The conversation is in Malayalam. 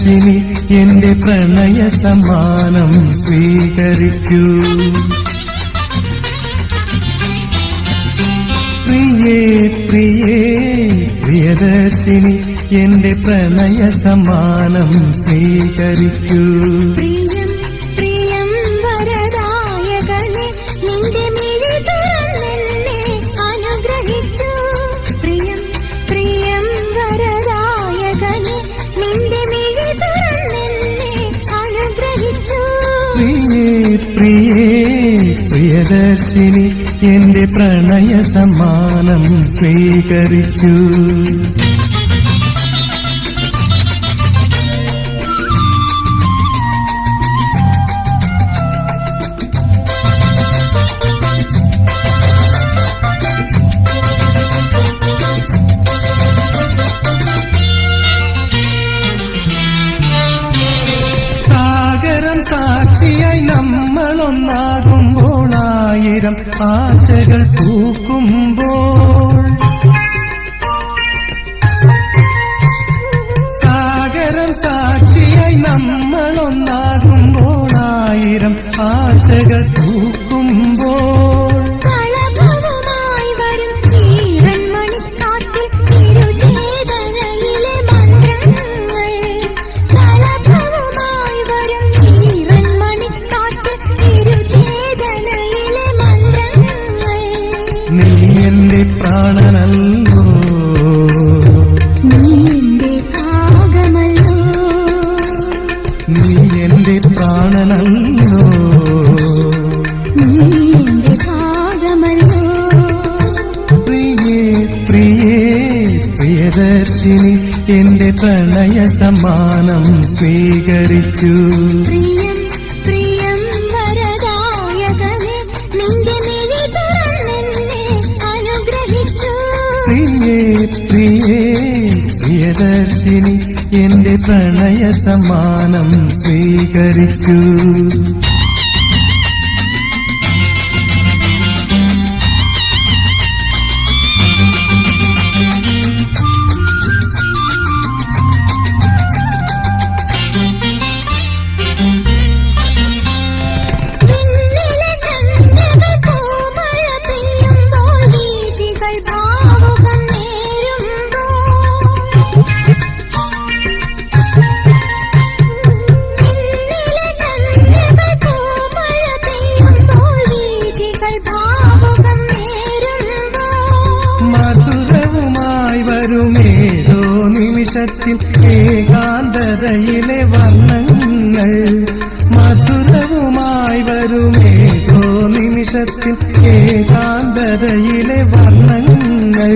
പ്രിയദർശിനി എന്റെ പ്രണയ സമ്മാനം സ്വീകരിക്കൂ. പ്രിയേ പ്രിയേ പ്രിയദർശിനി എന്റെ പ്രണയ സമ്മാനം സ്വീകരിക്കൂ. പ്രിയേ പ്രിയദർശിനി എന്റെ പ്രണയ സമ്മാനം സ്വീകരിക്കൂ. സാക്ഷിയായി നമ്മളൊന്നാകുമ്പോൾ ആയിരം ആശകൾ പൂക്കുമ്പോൾ, സാഗരം സാക്ഷിയായി നമ്മളൊന്നാകുമ്പോൾ ആയിരം ആശകൾ പൂക്കുമ്പോൾ, നീ എന്റെ പ്രാണനല്ലോ, നീ എന്റെ ഭാഗമല്ലോ, നീ എന്റെ പ്രാണനല്ലോ, നീ എന്റെ ഭാഗമല്ലോ. പ്രിയേ പ്രിയേ പ്രിയദർശിനി എന്റെ പ്രണയ സമ്മാനം സ്വീകരിക്കൂ. പ്രിയേ പ്രിയദർശിനി എന്റെ പ്രണയ സമ്മാനം സ്വീകരിക്കൂ. മധുരവുമായി വരുമേതോ നിമിഷത്തിൽ ഏകാന്തതയിലെ വർണ്ണങ്ങൾ, മധുരവുമായി വരുമേതോ നിമിഷത്തിൽ ഏകാന്തതയിലെ വർണ്ണങ്ങൾ.